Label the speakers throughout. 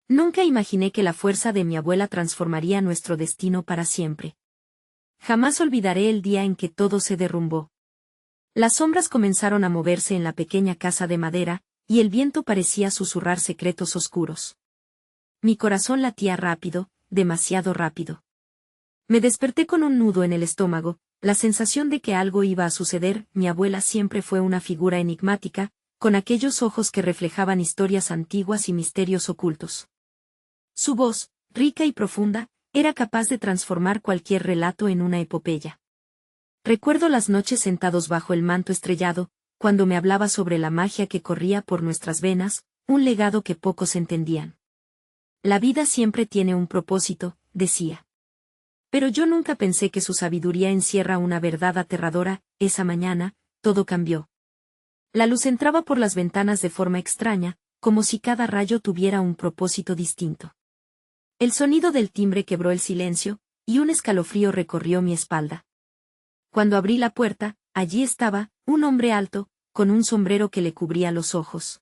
Speaker 1: Nunca imaginé que la fuerza de mi abuela transformaría nuestro destino para siempre. Jamás olvidaré el día en que todo se derrumbó. Las sombras comenzaron a moverse en la pequeña casa de madera, y el viento parecía susurrar secretos oscuros. Mi corazón latía rápido, demasiado rápido. Me desperté con un nudo en el estómago, la sensación de que algo iba a suceder. Mi abuela siempre fue una figura enigmática, con aquellos ojos que reflejaban historias antiguas y misterios ocultos. Su voz, rica y profunda, era capaz de transformar cualquier relato en una epopeya. Recuerdo las noches sentados bajo el manto estrellado, cuando me hablaba sobre la magia que corría por nuestras venas, un legado que pocos entendían. La vida siempre tiene un propósito, decía. Pero yo nunca pensé que su sabiduría encierra una verdad aterradora. Esa mañana, todo cambió. La luz entraba por las ventanas de forma extraña, como si cada rayo tuviera un propósito distinto. El sonido del timbre quebró el silencio, y un escalofrío recorrió mi espalda. Cuando abrí la puerta, allí estaba, un hombre alto, con un sombrero que le cubría los ojos.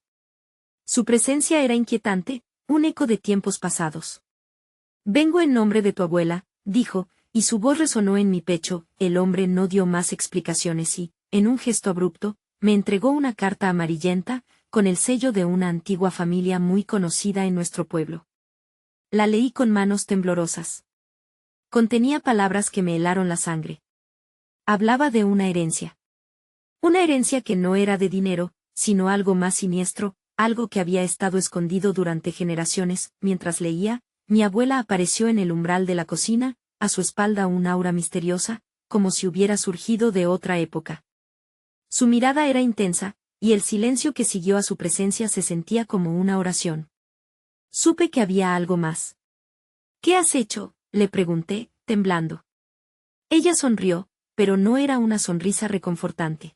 Speaker 1: Su presencia era inquietante, un eco de tiempos pasados. «Vengo en nombre de tu abuela», dijo, y su voz resonó en mi pecho. El hombre no dio más explicaciones y, en un gesto abrupto, me entregó una carta amarillenta, con el sello de una antigua familia muy conocida en nuestro pueblo. La leí con manos temblorosas. Contenía palabras que me helaron la sangre. Hablaba de una herencia. Una herencia que no era de dinero, sino algo más siniestro, algo que había estado escondido durante generaciones. Mientras leía, mi abuela apareció en el umbral de la cocina, a su espalda un aura misteriosa, como si hubiera surgido de otra época. Su mirada era intensa, y el silencio que siguió a su presencia se sentía como una oración. Supe que había algo más. «¿Qué has hecho?», le pregunté, temblando. Ella sonrió, pero no era una sonrisa reconfortante.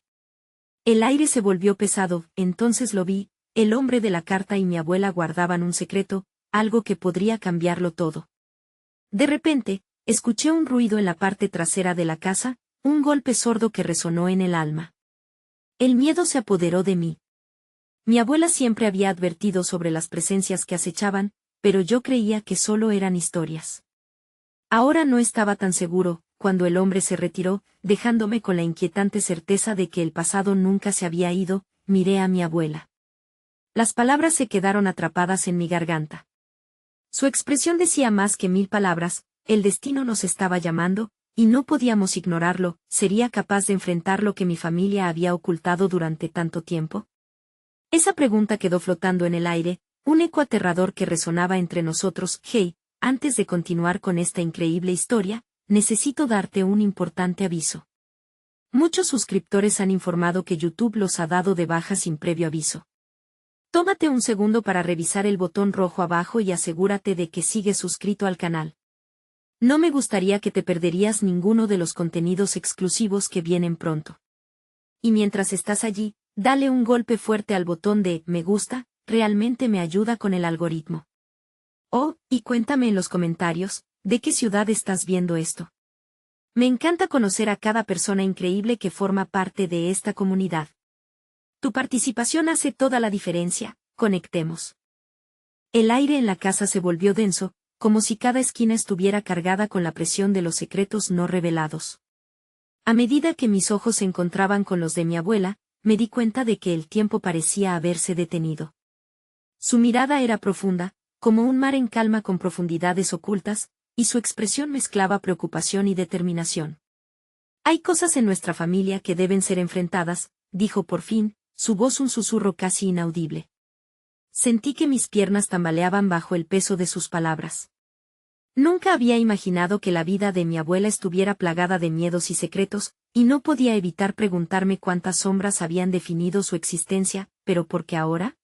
Speaker 1: El aire se volvió pesado. Entonces lo vi, el hombre de la carta y mi abuela guardaban un secreto, algo que podría cambiarlo todo. De repente, escuché un ruido en la parte trasera de la casa, un golpe sordo que resonó en el alma. El miedo se apoderó de mí. Mi abuela siempre había advertido sobre las presencias que acechaban, pero yo creía que solo eran historias. Ahora no estaba tan seguro. Cuando el hombre se retiró, dejándome con la inquietante certeza de que el pasado nunca se había ido, miré a mi abuela. Las palabras se quedaron atrapadas en mi garganta. Su expresión decía más que 1000 palabras. El destino nos estaba llamando, y no podíamos ignorarlo. ¿Sería capaz de enfrentar lo que mi familia había ocultado durante tanto tiempo? Esa pregunta quedó flotando en el aire, un eco aterrador que resonaba entre nosotros. «Hey, antes de continuar con esta increíble historia, necesito darte un importante aviso. Muchos suscriptores han informado que YouTube los ha dado de baja sin previo aviso. Tómate un segundo para revisar el botón rojo abajo y asegúrate de que sigues suscrito al canal. No me gustaría que te perderías ninguno de los contenidos exclusivos que vienen pronto. Y mientras estás allí, dale un golpe fuerte al botón de me gusta, realmente me ayuda con el algoritmo. Oh, y cuéntame en los comentarios, ¿de qué ciudad estás viendo esto? Me encanta conocer a cada persona increíble que forma parte de esta comunidad. Tu participación hace toda la diferencia. Conectemos. El aire en la casa se volvió denso, como si cada esquina estuviera cargada con la presión de los secretos no revelados. A medida que mis ojos se encontraban con los de mi abuela, me di cuenta de que el tiempo parecía haberse detenido. Su mirada era profunda, como un mar en calma con profundidades ocultas, y su expresión mezclaba preocupación y determinación. «Hay cosas en nuestra familia que deben ser enfrentadas», dijo por fin, su voz un susurro casi inaudible. Sentí que mis piernas tambaleaban bajo el peso de sus palabras. Nunca había imaginado que la vida de mi abuela estuviera plagada de miedos y secretos, y no podía evitar preguntarme cuántas sombras habían definido su existencia. ¿Pero por qué ahora?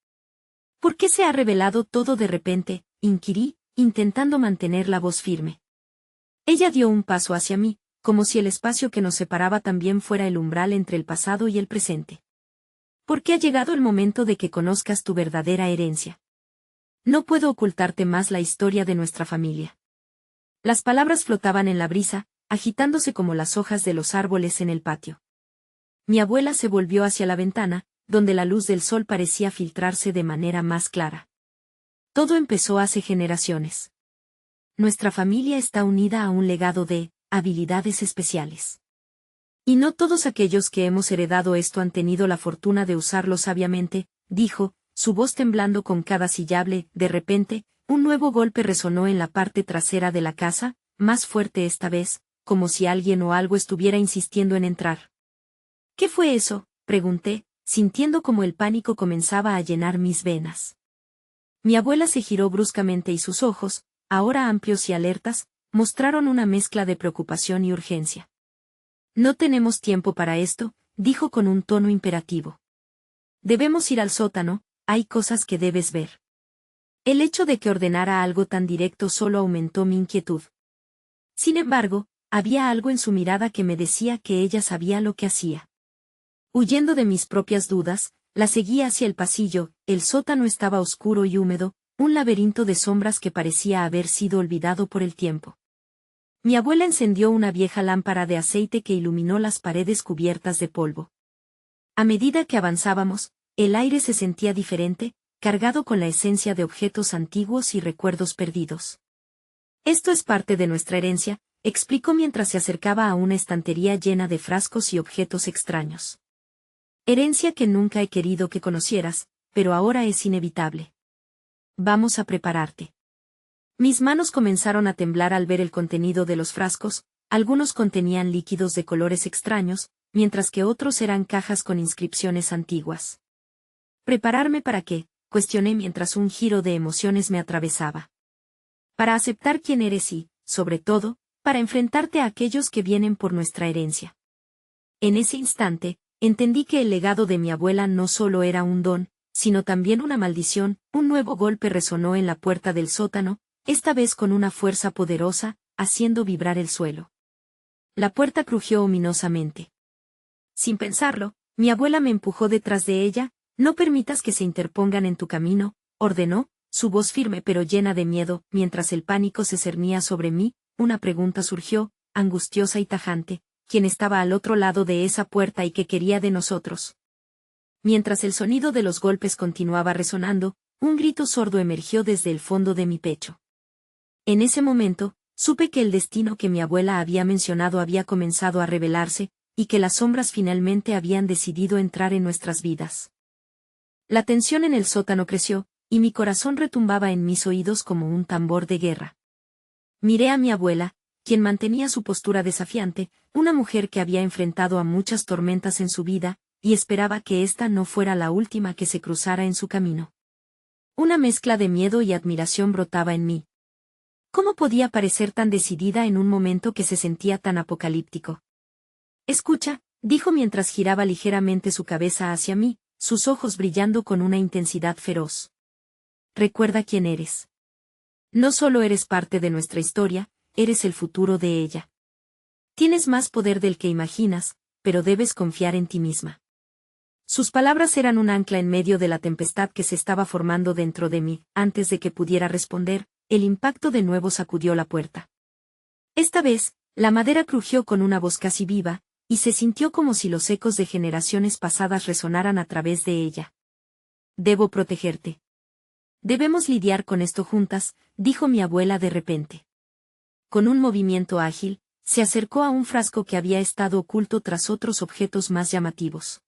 Speaker 1: ¿Por qué se ha revelado todo de repente?, inquirí, intentando mantener la voz firme. Ella dio un paso hacia mí, como si el espacio que nos separaba también fuera el umbral entre el pasado y el presente. «Porque ha llegado el momento de que conozcas tu verdadera herencia. No puedo ocultarte más la historia de nuestra familia». Las palabras flotaban en la brisa, agitándose como las hojas de los árboles en el patio. Mi abuela se volvió hacia la ventana, donde la luz del sol parecía filtrarse de manera más clara. Todo empezó hace generaciones. Nuestra familia está unida a un legado de habilidades especiales. Y no todos aquellos que hemos heredado esto han tenido la fortuna de usarlo sabiamente, dijo, su voz temblando con cada sílaba. De repente, un nuevo golpe resonó en la parte trasera de la casa, más fuerte esta vez, como si alguien o algo estuviera insistiendo en entrar. ¿Qué fue eso?, pregunté, sintiendo como el pánico comenzaba a llenar mis venas. Mi abuela se giró bruscamente y sus ojos, ahora amplios y alertas, mostraron una mezcla de preocupación y urgencia. No tenemos tiempo para esto, dijo con un tono imperativo. Debemos ir al sótano, hay cosas que debes ver. El hecho de que ordenara algo tan directo solo aumentó mi inquietud. Sin embargo, había algo en su mirada que me decía que ella sabía lo que hacía. Huyendo de mis propias dudas, la seguí hacia el pasillo. El sótano estaba oscuro y húmedo, un laberinto de sombras que parecía haber sido olvidado por el tiempo. Mi abuela encendió una vieja lámpara de aceite que iluminó las paredes cubiertas de polvo. A medida que avanzábamos, el aire se sentía diferente, cargado con la esencia de objetos antiguos y recuerdos perdidos. Esto es parte de nuestra herencia, explicó mientras se acercaba a una estantería llena de frascos y objetos extraños. Herencia que nunca he querido que conocieras, pero ahora es inevitable. Vamos a prepararte. Mis manos comenzaron a temblar al ver el contenido de los frascos, algunos contenían líquidos de colores extraños, mientras que otros eran cajas con inscripciones antiguas. ¿Prepararme para qué?, cuestioné mientras un giro de emociones me atravesaba. Para aceptar quién eres y, sobre todo, para enfrentarte a aquellos que vienen por nuestra herencia. En ese instante, entendí que el legado de mi abuela no solo era un don, sino también una maldición. Un nuevo golpe resonó en la puerta del sótano, esta vez con una fuerza poderosa, haciendo vibrar el suelo. La puerta crujió ominosamente. Sin pensarlo, mi abuela me empujó detrás de ella. No permitas que se interpongan en tu camino, ordenó, su voz firme pero llena de miedo. Mientras el pánico se cernía sobre mí, una pregunta surgió, angustiosa y tajante: ¿quién estaba al otro lado de esa puerta y qué quería de nosotros? Mientras el sonido de los golpes continuaba resonando, un grito sordo emergió desde el fondo de mi pecho. En ese momento, supe que el destino que mi abuela había mencionado había comenzado a revelarse, y que las sombras finalmente habían decidido entrar en nuestras vidas. La tensión en el sótano creció, y mi corazón retumbaba en mis oídos como un tambor de guerra. Miré a mi abuela, quien mantenía su postura desafiante, una mujer que había enfrentado a muchas tormentas en su vida, y esperaba que esta no fuera la última que se cruzara en su camino. Una mezcla de miedo y admiración brotaba en mí. ¿Cómo podía parecer tan decidida en un momento que se sentía tan apocalíptico? Escucha, dijo mientras giraba ligeramente su cabeza hacia mí, sus ojos brillando con una intensidad feroz. Recuerda quién eres. No solo eres parte de nuestra historia, eres el futuro de ella. Tienes más poder del que imaginas, pero debes confiar en ti misma. Sus palabras eran un ancla en medio de la tempestad que se estaba formando dentro de mí. Antes de que pudiera responder, el impacto de nuevo sacudió la puerta. Esta vez, la madera crujió con una voz casi viva, y se sintió como si los ecos de generaciones pasadas resonaran a través de ella. Debo protegerte. Debemos lidiar con esto juntas, dijo mi abuela de repente. Con un movimiento ágil, se acercó a un frasco que había estado oculto tras otros objetos más llamativos.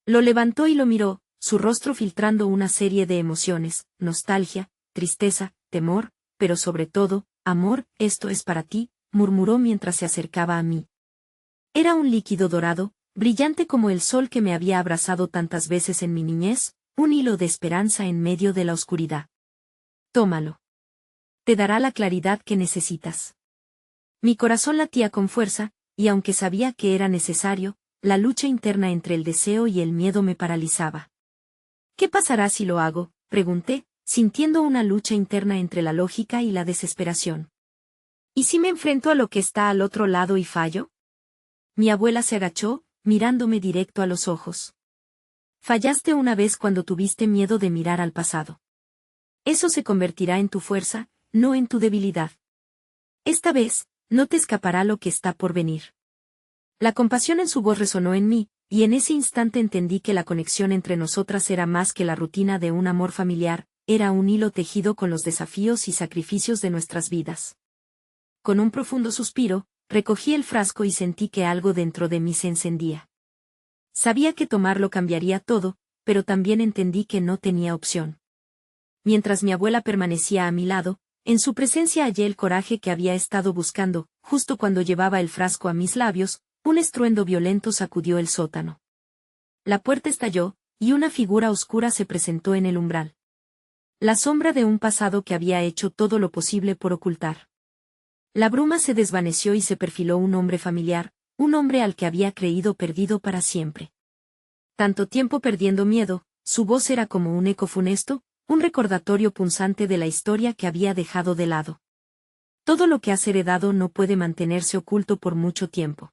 Speaker 1: Lo levantó y lo miró, su rostro filtrando una serie de emociones: nostalgia, tristeza, temor, pero sobre todo, amor. Esto es para ti, murmuró mientras se acercaba a mí. Era un líquido dorado, brillante como el sol que me había abrazado tantas veces en mi niñez, un hilo de esperanza en medio de la oscuridad. Tómalo. Te dará la claridad que necesitas. Mi corazón latía con fuerza, y aunque sabía que era necesario, la lucha interna entre el deseo y el miedo me paralizaba. ¿Qué pasará si lo hago?, pregunté, sintiendo una lucha interna entre la lógica y la desesperación. ¿Y si me enfrento a lo que está al otro lado y fallo? Mi abuela se agachó, mirándome directo a los ojos. Fallaste una vez cuando tuviste miedo de mirar al pasado. Eso se convertirá en tu fuerza, no en tu debilidad. Esta vez, no te escapará lo que está por venir. La compasión en su voz resonó en mí, y en ese instante entendí que la conexión entre nosotras era más que la rutina de un amor familiar, era un hilo tejido con los desafíos y sacrificios de nuestras vidas. Con un profundo suspiro, recogí el frasco y sentí que algo dentro de mí se encendía. Sabía que tomarlo cambiaría todo, pero también entendí que no tenía opción. Mientras mi abuela permanecía a mi lado, en su presencia hallé el coraje que había estado buscando. Justo cuando llevaba el frasco a mis labios, un estruendo violento sacudió el sótano. La puerta estalló, y una figura oscura se presentó en el umbral. La sombra de un pasado que había hecho todo lo posible por ocultar. La bruma se desvaneció y se perfiló un hombre familiar, un hombre al que había creído perdido para siempre. Tanto tiempo perdiendo miedo, su voz era como un eco funesto, un recordatorio punzante de la historia que había dejado de lado. Todo lo que has heredado no puede mantenerse oculto por mucho tiempo.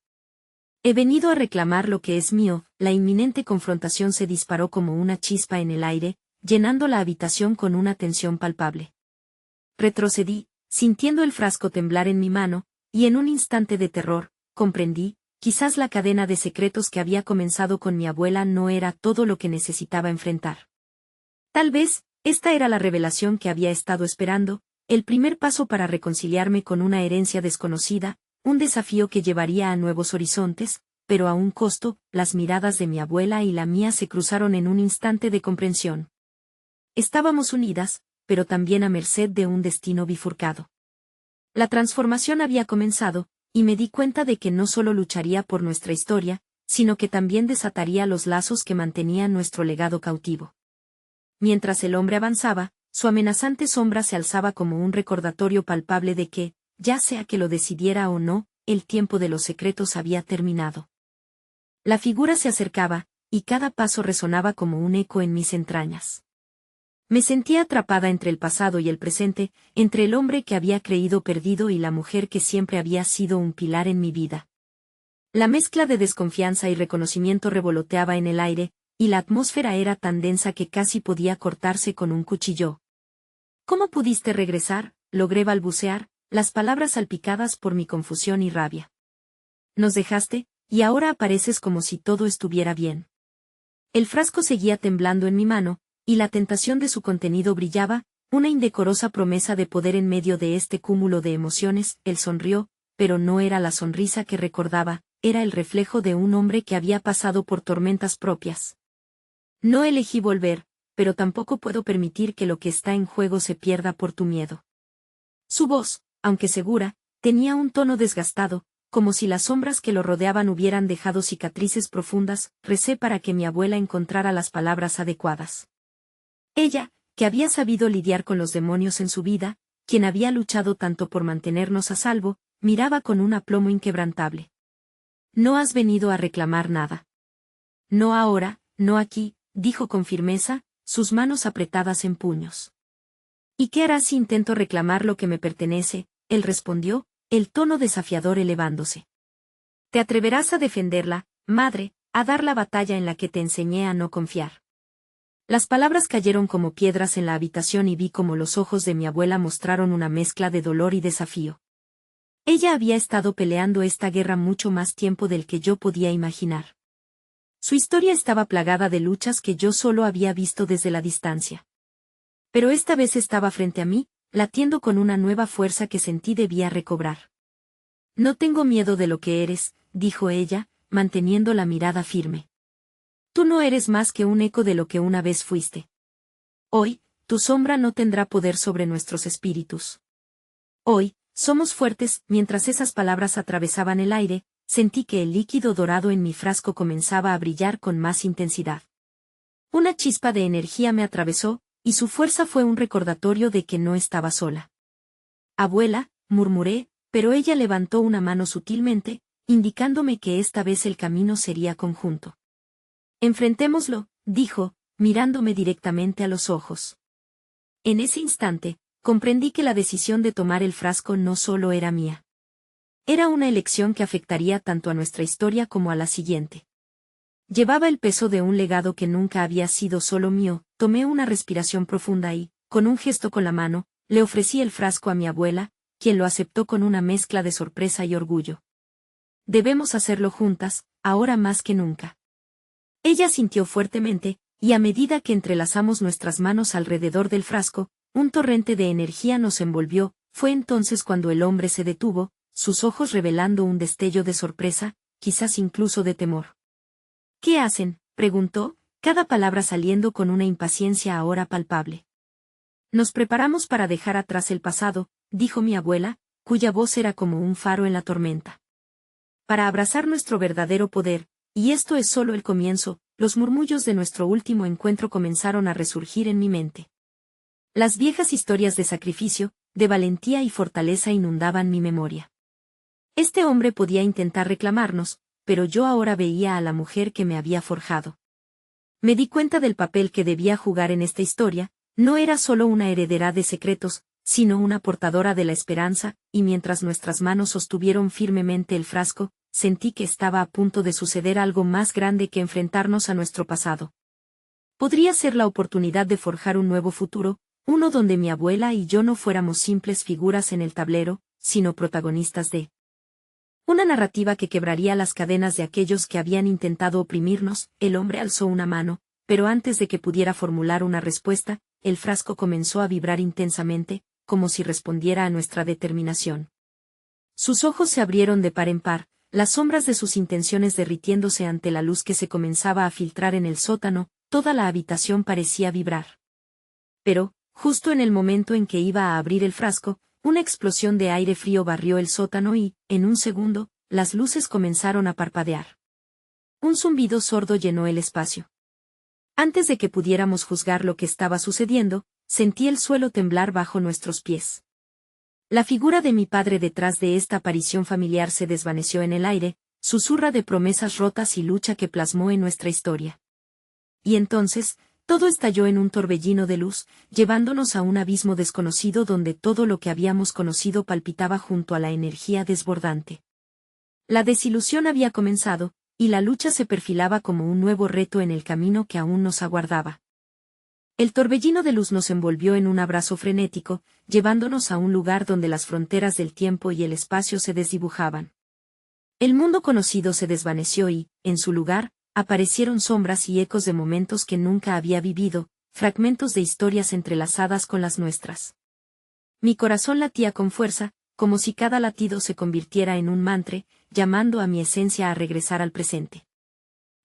Speaker 1: He venido a reclamar lo que es mío. La inminente confrontación se disparó como una chispa en el aire, llenando la habitación con una tensión palpable. Retrocedí, sintiendo el frasco temblar en mi mano, y en un instante de terror, comprendí, quizás la cadena de secretos que había comenzado con mi abuela no era todo lo que necesitaba enfrentar. Tal vez, esta era la revelación que había estado esperando, el primer paso para reconciliarme con una herencia desconocida, un desafío que llevaría a nuevos horizontes, pero a un costo. Las miradas de mi abuela y la mía se cruzaron en un instante de comprensión. Estábamos unidas, pero también a merced de un destino bifurcado. La transformación había comenzado, y me di cuenta de que no solo lucharía por nuestra historia, sino que también desataría los lazos que mantenían nuestro legado cautivo. Mientras el hombre avanzaba, su amenazante sombra se alzaba como un recordatorio palpable de que, ya sea que lo decidiera o no, el tiempo de los secretos había terminado. La figura se acercaba, y cada paso resonaba como un eco en mis entrañas. Me sentía atrapada entre el pasado y el presente, entre el hombre que había creído perdido y la mujer que siempre había sido un pilar en mi vida. La mezcla de desconfianza y reconocimiento revoloteaba en el aire, y la atmósfera era tan densa que casi podía cortarse con un cuchillo. ¿Cómo pudiste regresar?, logré balbucear, las palabras salpicadas por mi confusión y rabia. Nos dejaste, y ahora apareces como si todo estuviera bien. El frasco seguía temblando en mi mano, y la tentación de su contenido brillaba, una indecorosa promesa de poder en medio de este cúmulo de emociones. Él sonrió, pero no era la sonrisa que recordaba, era el reflejo de un hombre que había pasado por tormentas propias. No elegí volver, pero tampoco puedo permitir que lo que está en juego se pierda por tu miedo. Su voz, aunque segura, tenía un tono desgastado, como si las sombras que lo rodeaban hubieran dejado cicatrices profundas. Recé para que mi abuela encontrara las palabras adecuadas. Ella, que había sabido lidiar con los demonios en su vida, quien había luchado tanto por mantenernos a salvo, miraba con un aplomo inquebrantable. No has venido a reclamar nada. No ahora, no aquí, dijo con firmeza, sus manos apretadas en puños. ¿Y qué harás si intento reclamar lo que me pertenece?, él respondió, el tono desafiador elevándose. ¿Te atreverás a defenderla, madre, a dar la batalla en la que te enseñé a no confiar? Las palabras cayeron como piedras en la habitación y vi cómo los ojos de mi abuela mostraron una mezcla de dolor y desafío. Ella había estado peleando esta guerra mucho más tiempo del que yo podía imaginar. Su historia estaba plagada de luchas que yo solo había visto desde la distancia. Pero esta vez estaba frente a mí, latiendo con una nueva fuerza que sentí debía recobrar. No tengo miedo de lo que eres, dijo ella, manteniendo la mirada firme. Tú no eres más que un eco de lo que una vez fuiste. Hoy, tu sombra no tendrá poder sobre nuestros espíritus. Hoy, somos fuertes. Mientras esas palabras atravesaban el aire, sentí que el líquido dorado en mi frasco comenzaba a brillar con más intensidad. Una chispa de energía me atravesó, y su fuerza fue un recordatorio de que no estaba sola. Abuela, murmuré, pero ella levantó una mano sutilmente, indicándome que esta vez el camino sería conjunto. Enfrentémoslo, dijo, mirándome directamente a los ojos. En ese instante, comprendí que la decisión de tomar el frasco no solo era mía. Era una elección que afectaría tanto a nuestra historia como a la siguiente. Llevaba el peso de un legado que nunca había sido solo mío. Tomé una respiración profunda y, con un gesto con la mano, le ofrecí el frasco a mi abuela, quien lo aceptó con una mezcla de sorpresa y orgullo. Debemos hacerlo juntas, ahora más que nunca. Ella sintió fuertemente, y a medida que entrelazamos nuestras manos alrededor del frasco, un torrente de energía nos envolvió. Fue entonces cuando el hombre se detuvo, sus ojos revelando un destello de sorpresa, quizás incluso de temor. ¿Qué hacen?, preguntó, cada palabra saliendo con una impaciencia ahora palpable. Nos preparamos para dejar atrás el pasado, dijo mi abuela, cuya voz era como un faro en la tormenta. Para abrazar nuestro verdadero poder, y esto es solo el comienzo, los murmullos de nuestro último encuentro comenzaron a resurgir en mi mente. Las viejas historias de sacrificio, de valentía y fortaleza inundaban mi memoria. Este hombre podía intentar reclamarnos, pero yo ahora veía a la mujer que me había forjado. Me di cuenta del papel que debía jugar en esta historia. No era solo una heredera de secretos, sino una portadora de la esperanza, y mientras nuestras manos sostuvieron firmemente el frasco, sentí que estaba a punto de suceder algo más grande que enfrentarnos a nuestro pasado. Podría ser la oportunidad de forjar un nuevo futuro, uno donde mi abuela y yo no fuéramos simples figuras en el tablero, sino protagonistas de una narrativa que quebraría las cadenas de aquellos que habían intentado oprimirnos. El hombre alzó una mano, pero antes de que pudiera formular una respuesta, el frasco comenzó a vibrar intensamente, como si respondiera a nuestra determinación. Sus ojos se abrieron de par en par, las sombras de sus intenciones derritiéndose ante la luz que se comenzaba a filtrar en el sótano. Toda la habitación parecía vibrar. Pero, justo en el momento en que iba a abrir el frasco, una explosión de aire frío barrió el sótano y, en un segundo, las luces comenzaron a parpadear. Un zumbido sordo llenó el espacio. Antes de que pudiéramos juzgar lo que estaba sucediendo, sentí el suelo temblar bajo nuestros pies. La figura de mi padre detrás de esta aparición familiar se desvaneció en el aire, susurra de promesas rotas y lucha que plasmó en nuestra historia. Y entonces, todo estalló en un torbellino de luz, llevándonos a un abismo desconocido donde todo lo que habíamos conocido palpitaba junto a la energía desbordante. La desilusión había comenzado, y la lucha se perfilaba como un nuevo reto en el camino que aún nos aguardaba. El torbellino de luz nos envolvió en un abrazo frenético, llevándonos a un lugar donde las fronteras del tiempo y el espacio se desdibujaban. El mundo conocido se desvaneció y, en su lugar, aparecieron sombras y ecos de momentos que nunca había vivido, fragmentos de historias entrelazadas con las nuestras. Mi corazón latía con fuerza, como si cada latido se convirtiera en un mantra, llamando a mi esencia a regresar al presente.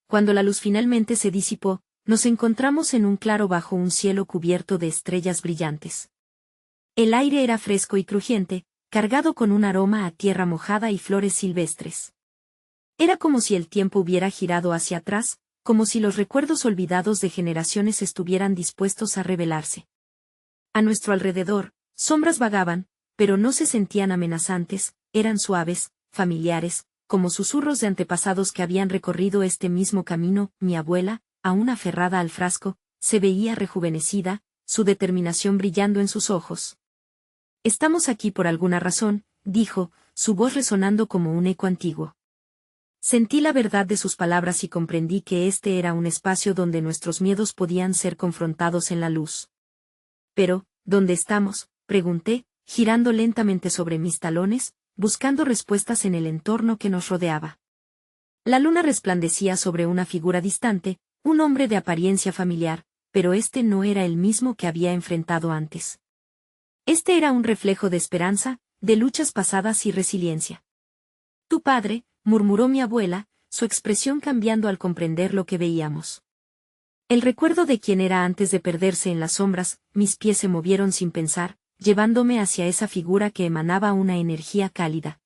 Speaker 1: Cuando la luz finalmente se disipó, nos encontramos en un claro bajo un cielo cubierto de estrellas brillantes. El aire era fresco y crujiente, cargado con un aroma a tierra mojada y flores silvestres. Era como si el tiempo hubiera girado hacia atrás, como si los recuerdos olvidados de generaciones estuvieran dispuestos a revelarse. A nuestro alrededor, sombras vagaban, pero no se sentían amenazantes, eran suaves, familiares, como susurros de antepasados que habían recorrido este mismo camino. Mi abuela, aún aferrada al frasco, se veía rejuvenecida, su determinación brillando en sus ojos. «Estamos aquí por alguna razón», dijo, su voz resonando como un eco antiguo. Sentí la verdad de sus palabras y comprendí que este era un espacio donde nuestros miedos podían ser confrontados en la luz. «Pero, ¿dónde estamos?», pregunté, girando lentamente sobre mis talones, buscando respuestas en el entorno que nos rodeaba. La luna resplandecía sobre una figura distante, un hombre de apariencia familiar, pero este no era el mismo que había enfrentado antes. Este era un reflejo de esperanza, de luchas pasadas y resiliencia. «Tu padre», murmuró mi abuela, su expresión cambiando al comprender lo que veíamos. El recuerdo de quién era antes de perderse en las sombras, mis pies se movieron sin pensar, llevándome hacia esa figura que emanaba una energía cálida.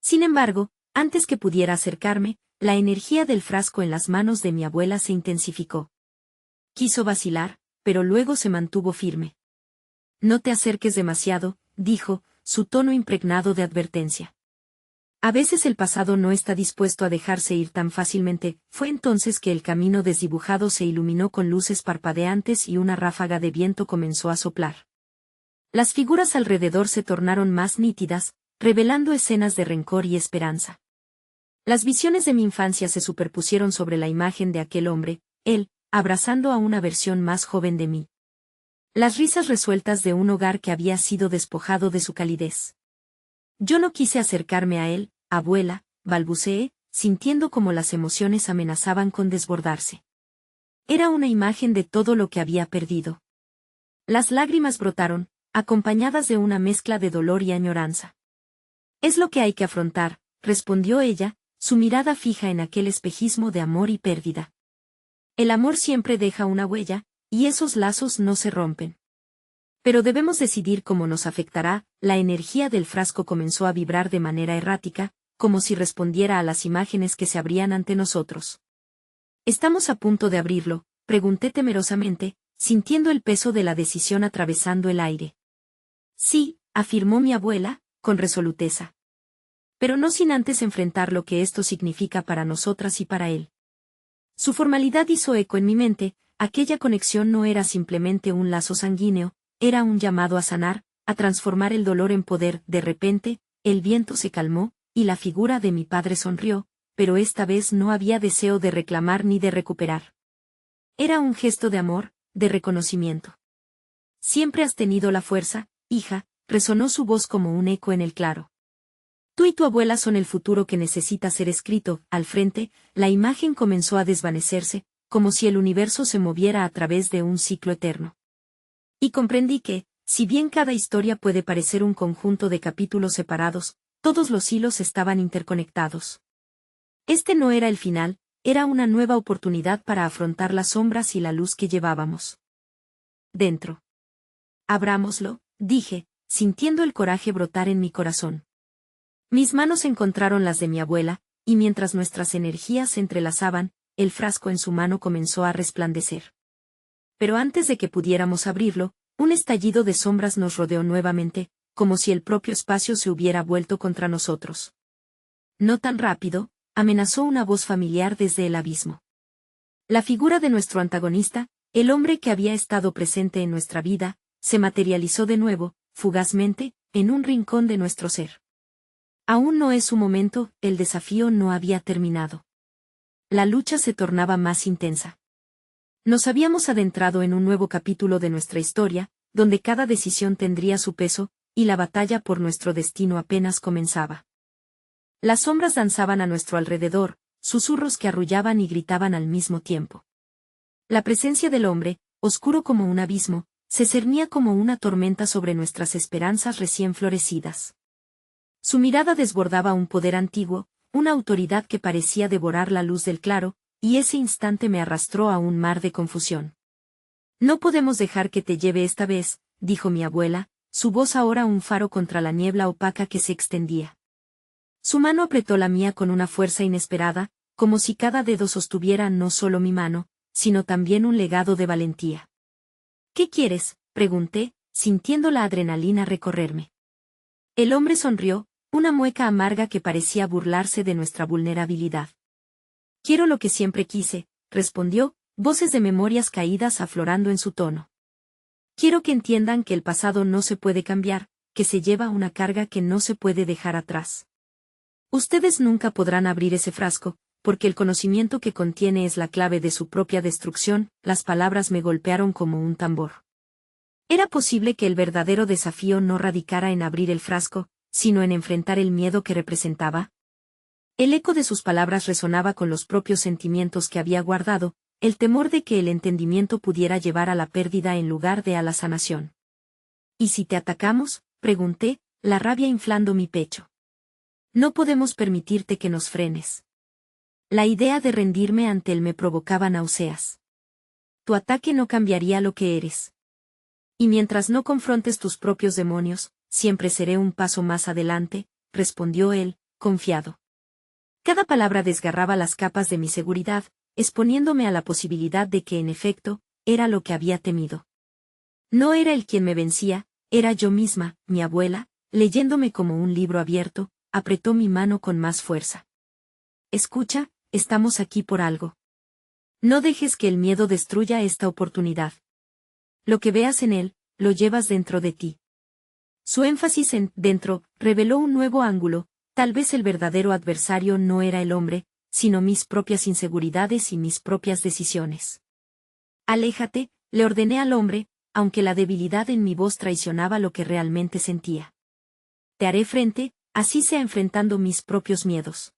Speaker 1: Sin embargo, antes que pudiera acercarme, la energía del frasco en las manos de mi abuela se intensificó. Quiso vacilar, pero luego se mantuvo firme. «No te acerques demasiado», dijo, su tono impregnado de advertencia. A veces el pasado no está dispuesto a dejarse ir tan fácilmente. Fue entonces que el camino desdibujado se iluminó con luces parpadeantes y una ráfaga de viento comenzó a soplar. Las figuras alrededor se tornaron más nítidas, revelando escenas de rencor y esperanza. Las visiones de mi infancia se superpusieron sobre la imagen de aquel hombre, él, abrazando a una versión más joven de mí. Las risas resueltas de un hogar que había sido despojado de su calidez. Yo no quise acercarme a él, abuela, balbuceé, sintiendo como las emociones amenazaban con desbordarse. Era una imagen de todo lo que había perdido. Las lágrimas brotaron, acompañadas de una mezcla de dolor y añoranza. Es lo que hay que afrontar, respondió ella, su mirada fija en aquel espejismo de amor y pérdida. El amor siempre deja una huella, y esos lazos no se rompen. Pero debemos decidir cómo nos afectará. La energía del frasco comenzó a vibrar de manera errática, como si respondiera a las imágenes que se abrían ante nosotros. ¿Estamos a punto de abrirlo?, pregunté temerosamente, sintiendo el peso de la decisión atravesando el aire. Sí, afirmó mi abuela, con resoluteza. Pero no sin antes enfrentar lo que esto significa para nosotras y para él. Su formalidad hizo eco en mi mente. Aquella conexión no era simplemente un lazo sanguíneo, era un llamado a sanar, a transformar el dolor en poder. De repente, el viento se calmó, y la figura de mi padre sonrió, pero esta vez no había deseo de reclamar ni de recuperar. Era un gesto de amor, de reconocimiento. Siempre has tenido la fuerza, hija, resonó su voz como un eco en el claro. Tú y tu abuela son el futuro que necesita ser escrito. Al frente, la imagen comenzó a desvanecerse, como si el universo se moviera a través de un ciclo eterno. Y comprendí que, si bien cada historia puede parecer un conjunto de capítulos separados, todos los hilos estaban interconectados. Este no era el final, era una nueva oportunidad para afrontar las sombras y la luz que llevábamos dentro. Abrámoslo, dije, sintiendo el coraje brotar en mi corazón. Mis manos encontraron las de mi abuela, y mientras nuestras energías se entrelazaban, el frasco en su mano comenzó a resplandecer. Pero antes de que pudiéramos abrirlo, un estallido de sombras nos rodeó nuevamente, como si el propio espacio se hubiera vuelto contra nosotros. No tan rápido, amenazó una voz familiar desde el abismo. La figura de nuestro antagonista, el hombre que había estado presente en nuestra vida, se materializó de nuevo, fugazmente, en un rincón de nuestro ser. Aún no es su momento, el desafío no había terminado. La lucha se tornaba más intensa. Nos habíamos adentrado en un nuevo capítulo de nuestra historia, donde cada decisión tendría su peso, y la batalla por nuestro destino apenas comenzaba. Las sombras danzaban a nuestro alrededor, susurros que arrullaban y gritaban al mismo tiempo. La presencia del hombre, oscuro como un abismo, se cernía como una tormenta sobre nuestras esperanzas recién florecidas. Su mirada desbordaba un poder antiguo, una autoridad que parecía devorar la luz del claro, y ese instante me arrastró a un mar de confusión. No podemos dejar que te lleve esta vez, dijo mi abuela, su voz ahora un faro contra la niebla opaca que se extendía. Su mano apretó la mía con una fuerza inesperada, como si cada dedo sostuviera no solo mi mano, sino también un legado de valentía. ¿Qué quieres?, pregunté, sintiendo la adrenalina recorrerme. El hombre sonrió, una mueca amarga que parecía burlarse de nuestra vulnerabilidad. Quiero lo que siempre quise, respondió, voces de memorias caídas aflorando en su tono. Quiero que entiendan que el pasado no se puede cambiar, que se lleva una carga que no se puede dejar atrás. Ustedes nunca podrán abrir ese frasco, porque el conocimiento que contiene es la clave de su propia destrucción. Las palabras me golpearon como un tambor. ¿Era posible que el verdadero desafío no radicara en abrir el frasco, sino en enfrentar el miedo que representaba? El eco de sus palabras resonaba con los propios sentimientos que había guardado, el temor de que el entendimiento pudiera llevar a la pérdida en lugar de a la sanación. ¿Y si te atacamos?, pregunté, la rabia inflando mi pecho. No podemos permitirte que nos frenes. La idea de rendirme ante él me provocaba náuseas. Tu ataque no cambiaría lo que eres. Y mientras no confrontes tus propios demonios, siempre seré un paso más adelante, respondió él, confiado. Cada palabra desgarraba las capas de mi seguridad, exponiéndome a la posibilidad de que en efecto, era lo que había temido. No era él quien me vencía, era yo misma. Mi abuela, leyéndome como un libro abierto, apretó mi mano con más fuerza. Escucha, estamos aquí por algo. No dejes que el miedo destruya esta oportunidad. Lo que veas en él, lo llevas dentro de ti. Su énfasis en dentro reveló un nuevo ángulo. Tal vez el verdadero adversario no era el hombre, sino mis propias inseguridades y mis propias decisiones. Aléjate, le ordené al hombre, aunque la debilidad en mi voz traicionaba lo que realmente sentía. Te haré frente, así sea enfrentando mis propios miedos.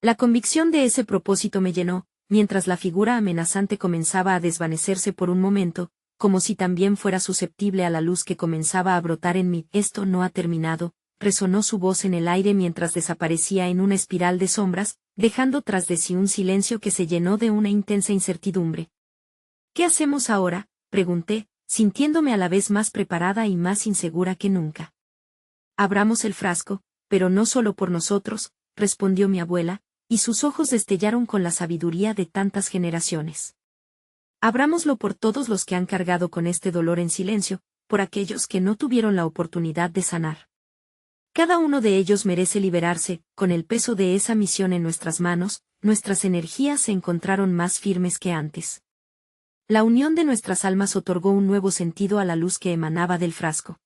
Speaker 1: La convicción de ese propósito me llenó, mientras la figura amenazante comenzaba a desvanecerse por un momento, como si también fuera susceptible a la luz que comenzaba a brotar en mí. Esto no ha terminado, resonó su voz en el aire mientras desaparecía en una espiral de sombras, dejando tras de sí un silencio que se llenó de una intensa incertidumbre. ¿Qué hacemos ahora?, pregunté, sintiéndome a la vez más preparada y más insegura que nunca. Abramos el frasco, pero no solo por nosotros, respondió mi abuela, y sus ojos destellaron con la sabiduría de tantas generaciones. Abrámoslo por todos los que han cargado con este dolor en silencio, por aquellos que no tuvieron la oportunidad de sanar. Cada uno de ellos merece liberarse. Con el peso de esa misión en nuestras manos, nuestras energías se encontraron más firmes que antes. La unión de nuestras almas otorgó un nuevo sentido a la luz que emanaba del frasco.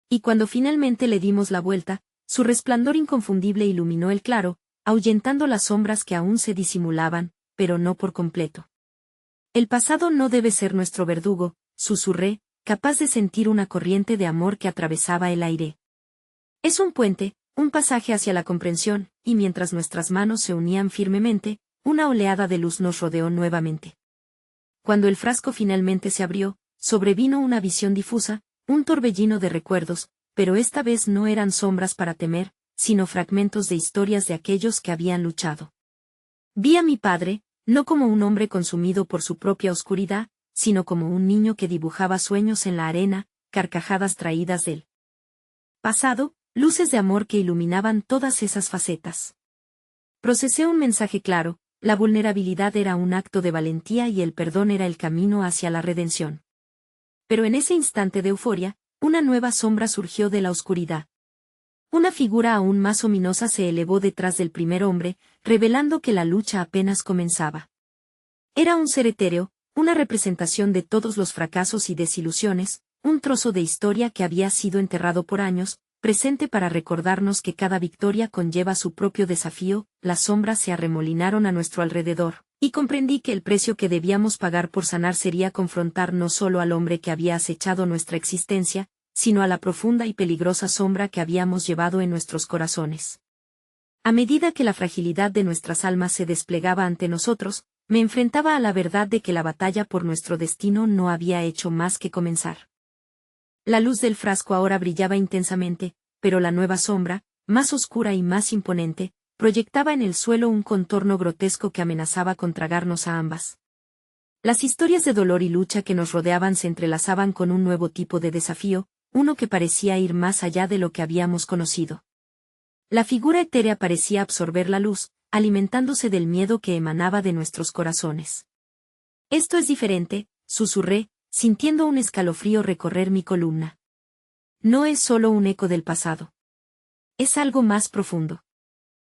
Speaker 1: Y cuando finalmente le dimos la vuelta, su resplandor inconfundible iluminó el claro, ahuyentando las sombras que aún se disimulaban, pero no por completo. El pasado no debe ser nuestro verdugo, susurré, capaz de sentir una corriente de amor que atravesaba el aire. Es un puente, un pasaje hacia la comprensión, y mientras nuestras manos se unían firmemente, una oleada de luz nos rodeó nuevamente. Cuando el frasco finalmente se abrió, sobrevino una visión difusa, un torbellino de recuerdos, pero esta vez no eran sombras para temer, sino fragmentos de historias de aquellos que habían luchado. Vi a mi padre, no como un hombre consumido por su propia oscuridad, sino como un niño que dibujaba sueños en la arena, carcajadas traídas del pasado, luces de amor que iluminaban todas esas facetas. Procesé un mensaje claro: la vulnerabilidad era un acto de valentía y el perdón era el camino hacia la redención. Pero en ese instante de euforia, una nueva sombra surgió de la oscuridad. Una figura aún más ominosa se elevó detrás del primer hombre, revelando que la lucha apenas comenzaba. Era un ser etéreo, una representación de todos los fracasos y desilusiones, un trozo de historia que había sido enterrado por años, presente para recordarnos que cada victoria conlleva su propio desafío. Las sombras se arremolinaron a nuestro alrededor, y comprendí que el precio que debíamos pagar por sanar sería confrontar no solo al hombre que había acechado nuestra existencia, sino a la profunda y peligrosa sombra que habíamos llevado en nuestros corazones. A medida que la fragilidad de nuestras almas se desplegaba ante nosotros, me enfrentaba a la verdad de que la batalla por nuestro destino no había hecho más que comenzar. La luz del frasco ahora brillaba intensamente, pero la nueva sombra, más oscura y más imponente, proyectaba en el suelo un contorno grotesco que amenazaba con tragarnos a ambas. Las historias de dolor y lucha que nos rodeaban se entrelazaban con un nuevo tipo de desafío, uno que parecía ir más allá de lo que habíamos conocido. La figura etérea parecía absorber la luz, alimentándose del miedo que emanaba de nuestros corazones. Esto es diferente, susurré, sintiendo un escalofrío recorrer mi columna. No es solo un eco del pasado. Es algo más profundo.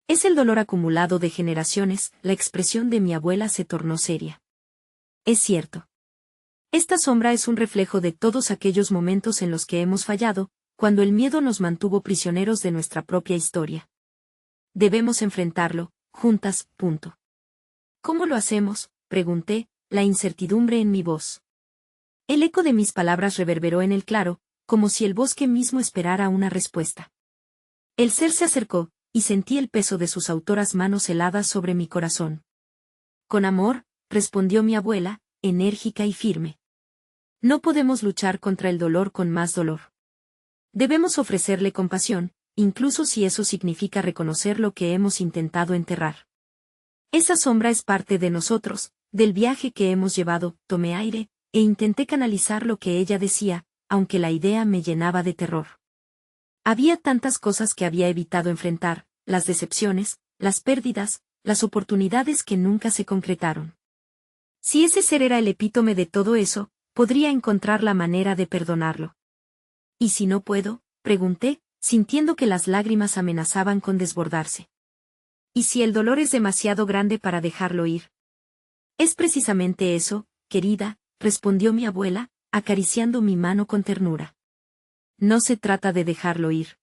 Speaker 1: Es el dolor acumulado de generaciones. La expresión de mi abuela se tornó seria. Es cierto. Esta sombra es un reflejo de todos aquellos momentos en los que hemos fallado, cuando el miedo nos mantuvo prisioneros de nuestra propia historia. Debemos enfrentarlo, juntas. ¿Cómo lo hacemos?, pregunté, la incertidumbre en mi voz. El eco de mis palabras reverberó en el claro, como si el bosque mismo esperara una respuesta. El ser se acercó, y sentí el peso de sus autoras manos heladas sobre mi corazón. Con amor, respondió mi abuela, enérgica y firme. No podemos luchar contra el dolor con más dolor. Debemos ofrecerle compasión, incluso si eso significa reconocer lo que hemos intentado enterrar. Esa sombra es parte de nosotros, del viaje que hemos llevado. Tomé aire, e intenté canalizar lo que ella decía, aunque la idea me llenaba de terror. Había tantas cosas que había evitado enfrentar, las decepciones, las pérdidas, las oportunidades que nunca se concretaron. Si ese ser era el epítome de todo eso, podría encontrar la manera de perdonarlo. ¿Y si no puedo?, pregunté, sintiendo que las lágrimas amenazaban con desbordarse. ¿Y si el dolor es demasiado grande para dejarlo ir? Es precisamente eso, querida, respondió mi abuela, acariciando mi mano con ternura. No se trata de dejarlo ir.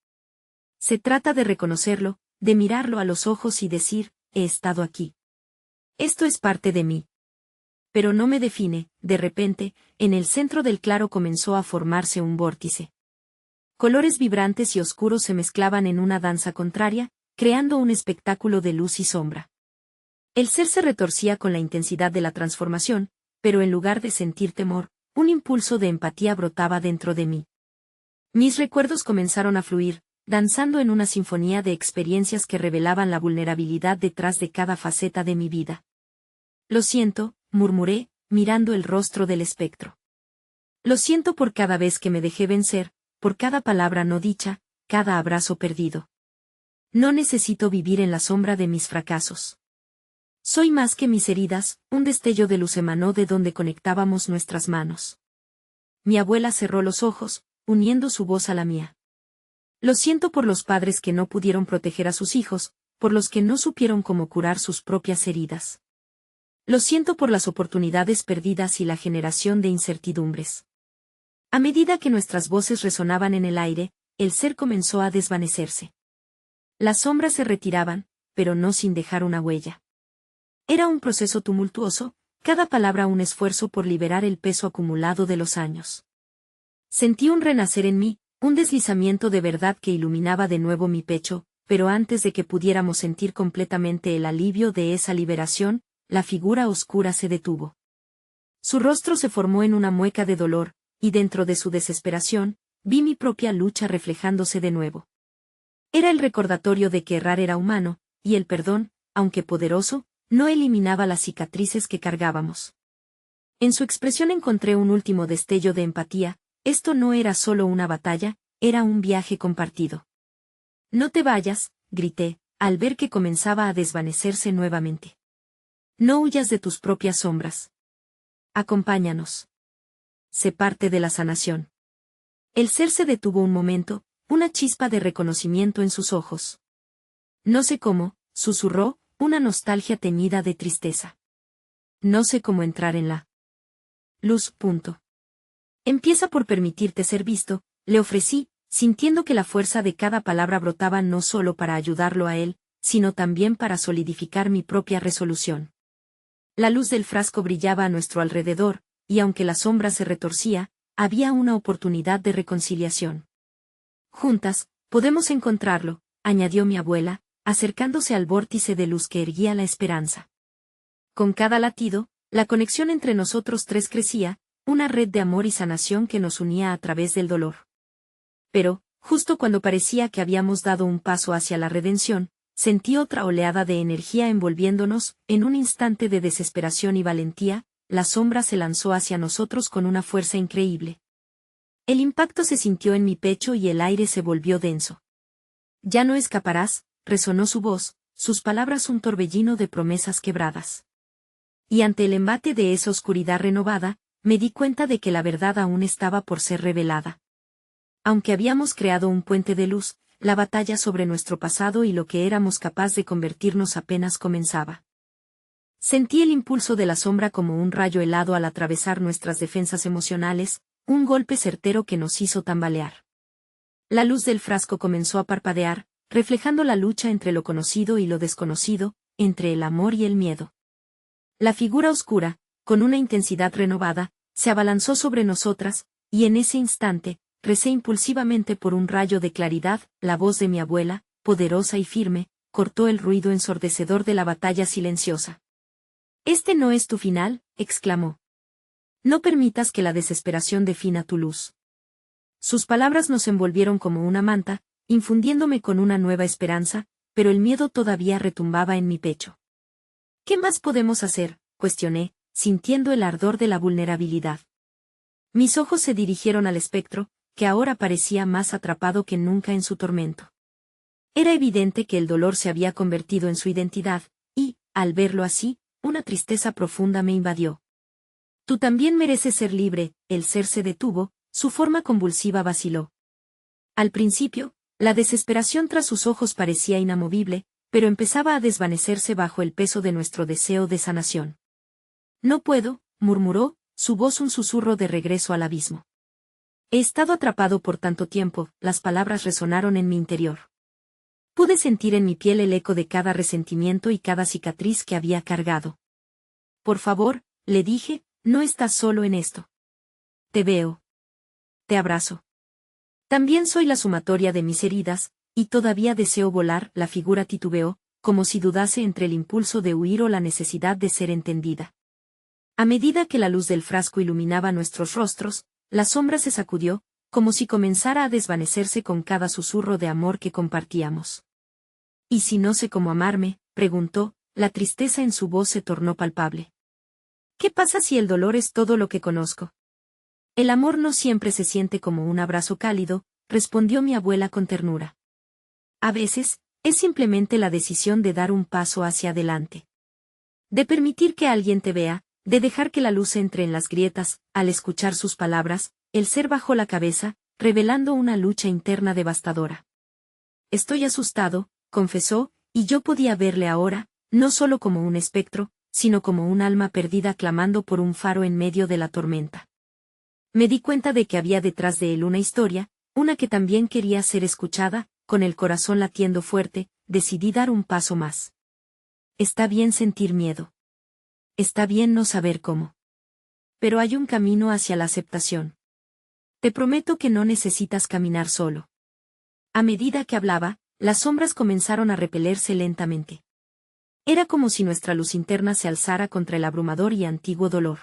Speaker 1: Se trata de reconocerlo, de mirarlo a los ojos y decir: he estado aquí. Esto es parte de mí. Pero no me define. De repente, en el centro del claro comenzó a formarse un vórtice. Colores vibrantes y oscuros se mezclaban en una danza contraria, creando un espectáculo de luz y sombra. El ser se retorcía con la intensidad de la transformación, pero en lugar de sentir temor, un impulso de empatía brotaba dentro de mí. Mis recuerdos comenzaron a fluir, danzando en una sinfonía de experiencias que revelaban la vulnerabilidad detrás de cada faceta de mi vida. Lo siento, murmuré, mirando el rostro del espectro. Lo siento por cada vez que me dejé vencer, por cada palabra no dicha, cada abrazo perdido. No necesito vivir en la sombra de mis fracasos. Soy más que mis heridas, un destello de luz emanó de donde conectábamos nuestras manos. Mi abuela cerró los ojos, uniendo su voz a la mía. Lo siento por los padres que no pudieron proteger a sus hijos, por los que no supieron cómo curar sus propias heridas. Lo siento por las oportunidades perdidas y la generación de incertidumbres. A medida que nuestras voces resonaban en el aire, el ser comenzó a desvanecerse. Las sombras se retiraban, pero no sin dejar una huella. Era un proceso tumultuoso, cada palabra un esfuerzo por liberar el peso acumulado de los años. Sentí un renacer en mí, un deslizamiento de verdad que iluminaba de nuevo mi pecho, pero antes de que pudiéramos sentir completamente el alivio de esa liberación, la figura oscura se detuvo. Su rostro se formó en una mueca de dolor, y dentro de su desesperación, vi mi propia lucha reflejándose de nuevo. Era el recordatorio de que errar era humano, y el perdón, aunque poderoso, no eliminaba las cicatrices que cargábamos. En su expresión encontré un último destello de empatía. Esto no era solo una batalla, era un viaje compartido. No te vayas, grité, al ver que comenzaba a desvanecerse nuevamente. No huyas de tus propias sombras. Acompáñanos. Sé parte de la sanación. El ser se detuvo un momento, una chispa de reconocimiento en sus ojos. No sé cómo, susurró, una nostalgia teñida de tristeza. No sé cómo entrar en la luz. Empieza por permitirte ser visto, le ofrecí, sintiendo que la fuerza de cada palabra brotaba no solo para ayudarlo a él, sino también para solidificar mi propia resolución. La luz del frasco brillaba a nuestro alrededor, y aunque la sombra se retorcía, había una oportunidad de reconciliación. Juntas, podemos encontrarlo, añadió mi abuela, acercándose al vórtice de luz que erguía la esperanza. Con cada latido, la conexión entre nosotros tres crecía, una red de amor y sanación que nos unía a través del dolor. Pero, justo cuando parecía que habíamos dado un paso hacia la redención, sentí otra oleada de energía envolviéndonos, en un instante de desesperación y valentía, la sombra se lanzó hacia nosotros con una fuerza increíble. El impacto se sintió en mi pecho y el aire se volvió denso. Ya no escaparás, resonó su voz, sus palabras un torbellino de promesas quebradas. Y ante el embate de esa oscuridad renovada, me di cuenta de que la verdad aún estaba por ser revelada. Aunque habíamos creado un puente de luz, la batalla sobre nuestro pasado y lo que éramos capaces de convertirnos apenas comenzaba. Sentí el impulso de la sombra como un rayo helado al atravesar nuestras defensas emocionales, un golpe certero que nos hizo tambalear. La luz del frasco comenzó a parpadear, reflejando la lucha entre lo conocido y lo desconocido, entre el amor y el miedo. La figura oscura, con una intensidad renovada, se abalanzó sobre nosotras, y en ese instante, recé impulsivamente por un rayo de claridad, la voz de mi abuela, poderosa y firme, cortó el ruido ensordecedor de la batalla silenciosa. «Este no es tu final», exclamó. «No permitas que la desesperación defina tu luz». Sus palabras nos envolvieron como una manta, infundiéndome con una nueva esperanza, pero el miedo todavía retumbaba en mi pecho. «¿Qué más podemos hacer?», cuestioné, sintiendo el ardor de la vulnerabilidad. Mis ojos se dirigieron al espectro, que ahora parecía más atrapado que nunca en su tormento. Era evidente que el dolor se había convertido en su identidad, y, al verlo así, una tristeza profunda me invadió. «Tú también mereces ser libre», el ser se detuvo, su forma convulsiva vaciló. Al principio, la desesperación tras sus ojos parecía inamovible, pero empezaba a desvanecerse bajo el peso de nuestro deseo de sanación. «No puedo», murmuró, su voz un susurro de regreso al abismo. «He estado atrapado por tanto tiempo», las palabras resonaron en mi interior. Pude sentir en mi piel el eco de cada resentimiento y cada cicatriz que había cargado. «Por favor», le dije, «no estás solo en esto. Te veo. Te abrazo. También soy la sumatoria de mis heridas, y todavía deseo volar», la figura titubeó, como si dudase entre el impulso de huir o la necesidad de ser entendida. A medida que la luz del frasco iluminaba nuestros rostros, la sombra se sacudió, como si comenzara a desvanecerse con cada susurro de amor que compartíamos. «¿Y si no sé cómo amarme?», preguntó, la tristeza en su voz se tornó palpable. «¿Qué pasa si el dolor es todo lo que conozco?». «El amor no siempre se siente como un abrazo cálido», respondió mi abuela con ternura. «A veces, es simplemente la decisión de dar un paso hacia adelante. De permitir que alguien te vea, de dejar que la luz entre en las grietas». Al escuchar sus palabras, el ser bajó la cabeza, revelando una lucha interna devastadora. «Estoy asustado», confesó, y yo podía verle ahora, no solo como un espectro, sino como un alma perdida clamando por un faro en medio de la tormenta. Me di cuenta de que había detrás de él una historia, una que también quería ser escuchada. Con el corazón latiendo fuerte, decidí dar un paso más. Está bien sentir miedo. Está bien no saber cómo. Pero hay un camino hacia la aceptación. Te prometo que no necesitas caminar solo. A medida que hablaba, las sombras comenzaron a repelerse lentamente. Era como si nuestra luz interna se alzara contra el abrumador y antiguo dolor.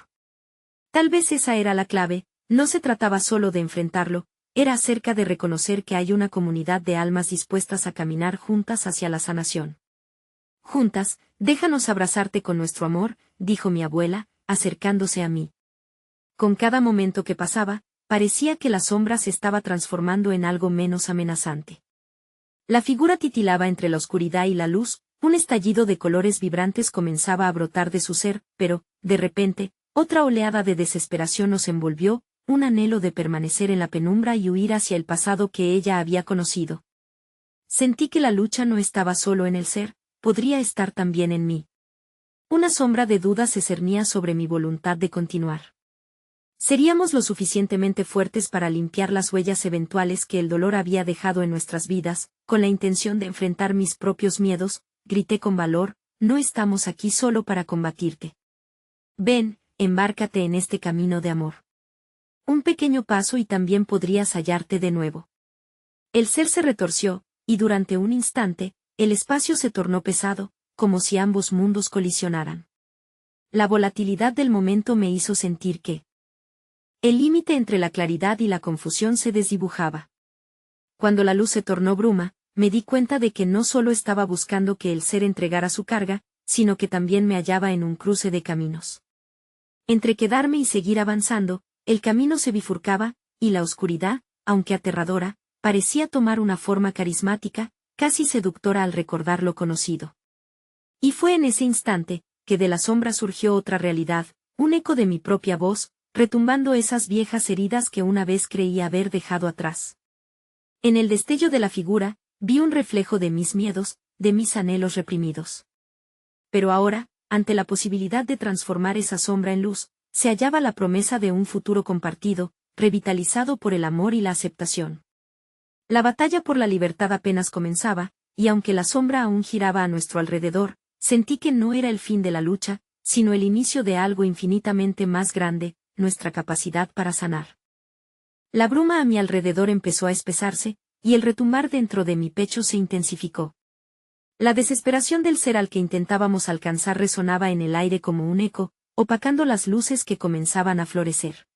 Speaker 1: Tal vez esa era la clave, no se trataba solo de enfrentarlo, era acerca de reconocer que hay una comunidad de almas dispuestas a caminar juntas hacia la sanación. «Juntas, déjanos abrazarte con nuestro amor», dijo mi abuela, acercándose a mí. Con cada momento que pasaba, parecía que la sombra se estaba transformando en algo menos amenazante. La figura titilaba entre la oscuridad y la luz, un estallido de colores vibrantes comenzaba a brotar de su ser, pero, de repente, otra oleada de desesperación nos envolvió, un anhelo de permanecer en la penumbra y huir hacia el pasado que ella había conocido. Sentí que la lucha no estaba solo en el ser, podría estar también en mí. Una sombra de duda se cernía sobre mi voluntad de continuar. ¿Seríamos lo suficientemente fuertes para limpiar las huellas eventuales que el dolor había dejado en nuestras vidas? Con la intención de enfrentar mis propios miedos, grité con valor, «No estamos aquí solo para combatirte. Ven, embárcate en este camino de amor. Un pequeño paso y también podrías hallarte de nuevo». El ser se retorció, y durante un instante, el espacio se tornó pesado, como si ambos mundos colisionaran. La volatilidad del momento me hizo sentir que el límite entre la claridad y la confusión se desdibujaba. Cuando la luz se tornó bruma, me di cuenta de que no solo estaba buscando que el ser entregara su carga, sino que también me hallaba en un cruce de caminos. Entre quedarme y seguir avanzando, el camino se bifurcaba, y la oscuridad, aunque aterradora, parecía tomar una forma carismática, casi seductora al recordar lo conocido. Y fue en ese instante, que de la sombra surgió otra realidad, un eco de mi propia voz, retumbando esas viejas heridas que una vez creía haber dejado atrás. En el destello de la figura, vi un reflejo de mis miedos, de mis anhelos reprimidos. Pero ahora, ante la posibilidad de transformar esa sombra en luz, se hallaba la promesa de un futuro compartido, revitalizado por el amor y la aceptación. La batalla por la libertad apenas comenzaba, y aunque la sombra aún giraba a nuestro alrededor, sentí que no era el fin de la lucha, sino el inicio de algo infinitamente más grande, nuestra capacidad para sanar. La bruma a mi alrededor empezó a espesarse, y el retumbar dentro de mi pecho se intensificó. La desesperación del ser al que intentábamos alcanzar resonaba en el aire como un eco, opacando las luces que comenzaban a florecer.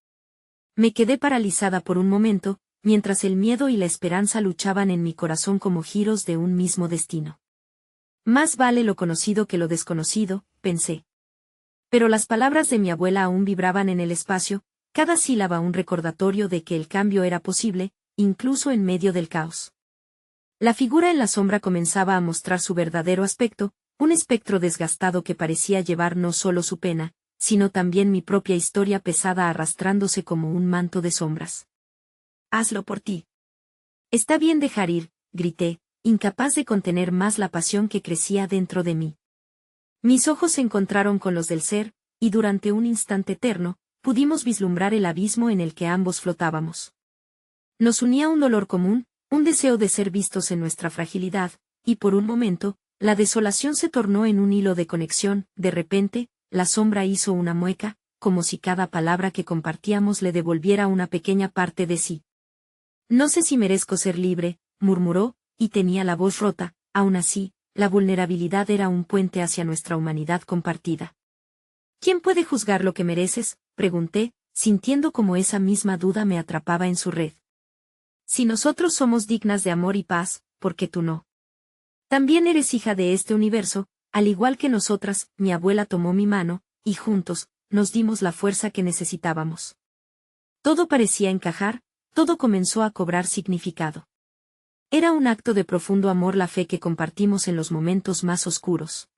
Speaker 1: Me quedé paralizada por un momento, mientras el miedo y la esperanza luchaban en mi corazón como giros de un mismo destino. Más vale lo conocido que lo desconocido, pensé. Pero las palabras de mi abuela aún vibraban en el espacio, cada sílaba un recordatorio de que el cambio era posible, incluso en medio del caos. La figura en la sombra comenzaba a mostrar su verdadero aspecto, un espectro desgastado que parecía llevar no solo su pena, sino también mi propia historia pesada arrastrándose como un manto de sombras. «Hazlo por ti. Está bien dejar ir», grité, incapaz de contener más la pasión que crecía dentro de mí. Mis ojos se encontraron con los del ser, y durante un instante eterno, pudimos vislumbrar el abismo en el que ambos flotábamos. Nos unía un dolor común, un deseo de ser vistos en nuestra fragilidad, y por un momento, la desolación se tornó en un hilo de conexión. De repente, la sombra hizo una mueca, como si cada palabra que compartíamos le devolviera una pequeña parte de sí. «No sé si merezco ser libre», murmuró, y tenía la voz rota, aún así, la vulnerabilidad era un puente hacia nuestra humanidad compartida. ¿Quién puede juzgar lo que mereces?, pregunté, sintiendo como esa misma duda me atrapaba en su red. Si nosotros somos dignas de amor y paz, ¿por qué tú no? También eres hija de este universo, al igual que nosotras. Mi abuela tomó mi mano, y juntos, nos dimos la fuerza que necesitábamos. Todo parecía encajar, todo comenzó a cobrar significado. Era un acto de profundo amor la fe que compartimos en los momentos más oscuros.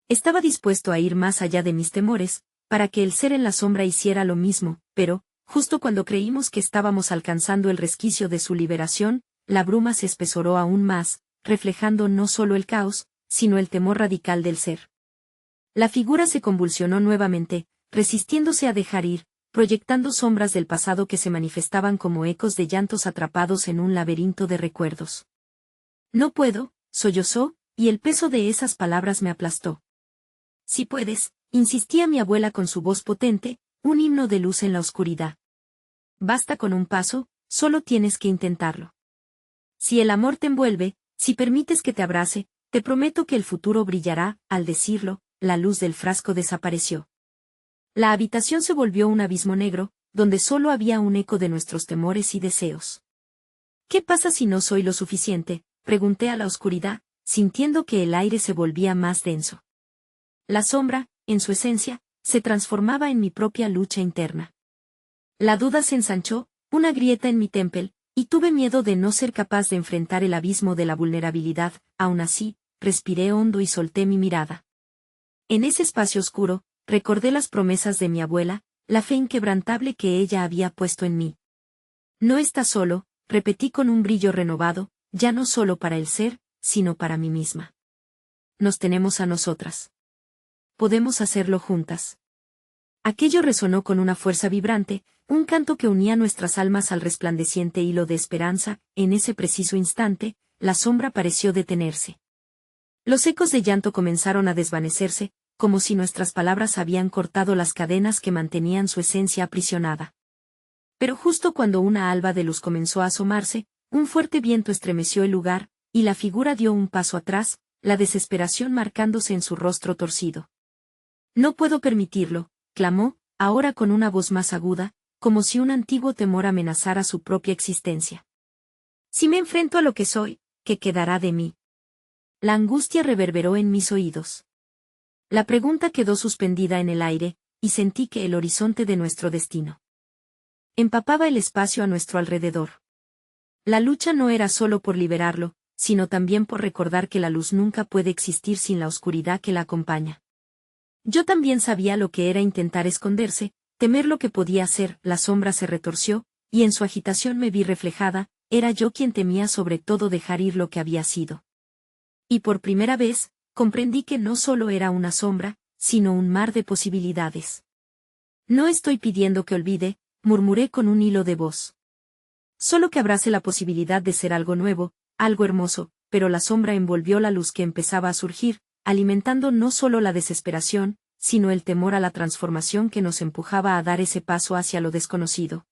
Speaker 1: Estaba dispuesto a ir más allá de mis temores, para que el ser en la sombra hiciera lo mismo, pero, justo cuando creímos que estábamos alcanzando el resquicio de su liberación, la bruma se espesoró aún más, reflejando no solo el caos, sino el temor radical del ser. La figura se convulsionó nuevamente, resistiéndose a dejar ir, proyectando sombras del pasado que se manifestaban como ecos de llantos atrapados en un laberinto de recuerdos. No puedo, sollozó, y el peso de esas palabras me aplastó. Si puedes, insistía mi abuela con su voz potente, un himno de luz en la oscuridad. Basta con un paso, solo tienes que intentarlo. Si el amor te envuelve, si permites que te abrace, te prometo que el futuro brillará. Al decirlo, la luz del frasco desapareció. La habitación se volvió un abismo negro, donde solo había un eco de nuestros temores y deseos. ¿Qué pasa si no soy lo suficiente?, pregunté a la oscuridad, sintiendo que el aire se volvía más denso. La sombra, en su esencia, se transformaba en mi propia lucha interna. La duda se ensanchó, una grieta en mi temple, y tuve miedo de no ser capaz de enfrentar el abismo de la vulnerabilidad. Aún así, respiré hondo y solté mi mirada. En ese espacio oscuro, recordé las promesas de mi abuela, la fe inquebrantable que ella había puesto en mí. No estás solo, repetí con un brillo renovado, ya no solo para el ser, sino para mí misma. Nos tenemos a nosotras. Podemos hacerlo juntas. Aquello resonó con una fuerza vibrante, un canto que unía nuestras almas al resplandeciente hilo de esperanza. En ese preciso instante, la sombra pareció detenerse. Los ecos de llanto comenzaron a desvanecerse, como si nuestras palabras habían cortado las cadenas que mantenían su esencia aprisionada. Pero justo cuando una alba de luz comenzó a asomarse, un fuerte viento estremeció el lugar, y la figura dio un paso atrás, la desesperación marcándose en su rostro torcido. No puedo permitirlo, clamó, ahora con una voz más aguda, como si un antiguo temor amenazara su propia existencia. Si me enfrento a lo que soy, ¿qué quedará de mí? La angustia reverberó en mis oídos. La pregunta quedó suspendida en el aire, y sentí que el horizonte de nuestro destino empapaba el espacio a nuestro alrededor. La lucha no era solo por liberarlo, sino también por recordar que la luz nunca puede existir sin la oscuridad que la acompaña. Yo también sabía lo que era intentar esconderse, temer lo que podía ser. La sombra se retorció, y en su agitación me vi reflejada. Era yo quien temía sobre todo dejar ir lo que había sido. Y por primera vez, comprendí que no solo era una sombra, sino un mar de posibilidades. No estoy pidiendo que olvide, murmuré con un hilo de voz. Solo que abrace la posibilidad de ser algo nuevo, algo hermoso. Pero la sombra envolvió la luz que empezaba a surgir, alimentando no solo la desesperación, sino el temor a la transformación que nos empujaba a dar ese paso hacia lo desconocido.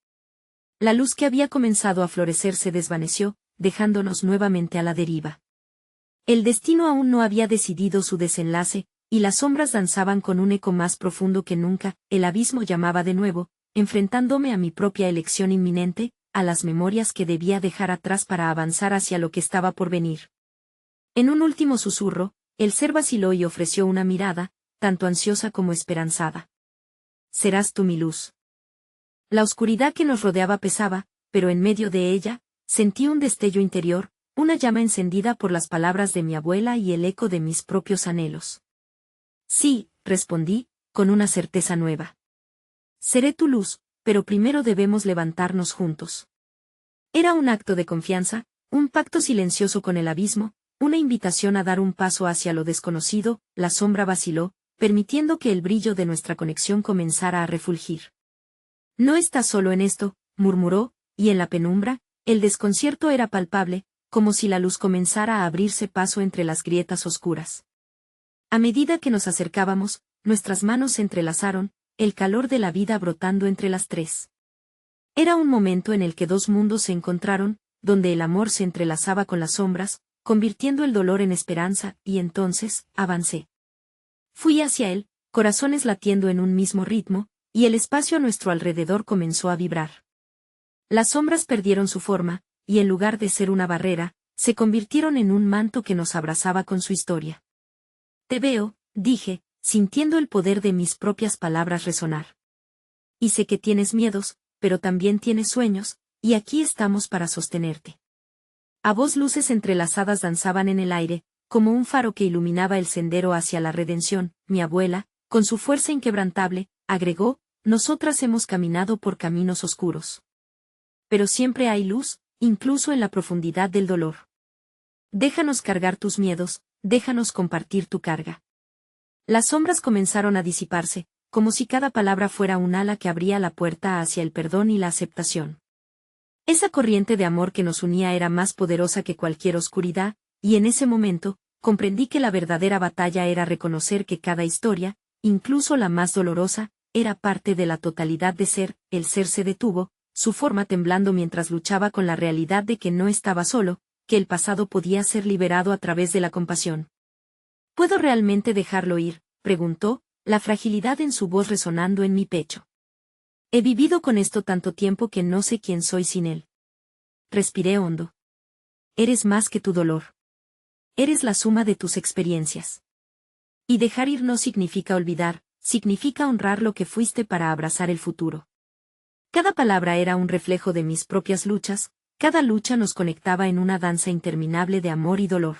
Speaker 1: La luz que había comenzado a florecer se desvaneció, dejándonos nuevamente a la deriva. El destino aún no había decidido su desenlace, y las sombras danzaban con un eco más profundo que nunca. El abismo llamaba de nuevo, enfrentándome a mi propia elección inminente, a las memorias que debía dejar atrás para avanzar hacia lo que estaba por venir. En un último susurro, el ser vaciló y ofreció una mirada, tanto ansiosa como esperanzada. Serás tú mi luz. La oscuridad que nos rodeaba pesaba, pero en medio de ella, sentí un destello interior, una llama encendida por las palabras de mi abuela y el eco de mis propios anhelos. Sí, respondí, con una certeza nueva. Seré tu luz, pero primero debemos levantarnos juntos. Era un acto de confianza, un pacto silencioso con el abismo, una invitación a dar un paso hacia lo desconocido. La sombra vaciló, permitiendo que el brillo de nuestra conexión comenzara a refulgir. No estás solo en esto, murmuró, y en la penumbra, el desconcierto era palpable, como si la luz comenzara a abrirse paso entre las grietas oscuras. A medida que nos acercábamos, nuestras manos se entrelazaron, el calor de la vida brotando entre las tres. Era un momento en el que dos mundos se encontraron, donde el amor se entrelazaba con las sombras, convirtiendo el dolor en esperanza, y entonces, avancé. Fui hacia él, corazones latiendo en un mismo ritmo, y el espacio a nuestro alrededor comenzó a vibrar. Las sombras perdieron su forma, y en lugar de ser una barrera, se convirtieron en un manto que nos abrazaba con su historia. Te veo, dije, sintiendo el poder de mis propias palabras resonar. Y sé que tienes miedos, pero también tienes sueños, y aquí estamos para sostenerte. A voz luces entrelazadas danzaban en el aire, como un faro que iluminaba el sendero hacia la redención. Mi abuela, con su fuerza inquebrantable, agregó, nosotras hemos caminado por caminos oscuros. Pero siempre hay luz, incluso en la profundidad del dolor. Déjanos cargar tus miedos, déjanos compartir tu carga. Las sombras comenzaron a disiparse, como si cada palabra fuera un ala que abría la puerta hacia el perdón y la aceptación. Esa corriente de amor que nos unía era más poderosa que cualquier oscuridad, y en ese momento, comprendí que la verdadera batalla era reconocer que cada historia, incluso la más dolorosa, era parte de la totalidad de ser. El ser se detuvo, su forma temblando mientras luchaba con la realidad de que no estaba solo, que el pasado podía ser liberado a través de la compasión. ¿Puedo realmente dejarlo ir?, preguntó, la fragilidad en su voz resonando en mi pecho. He vivido con esto tanto tiempo que no sé quién soy sin él. Respiré hondo. Eres más que tu dolor. Eres la suma de tus experiencias. Y dejar ir no significa olvidar, significa honrar lo que fuiste para abrazar el futuro. Cada palabra era un reflejo de mis propias luchas, cada lucha nos conectaba en una danza interminable de amor y dolor.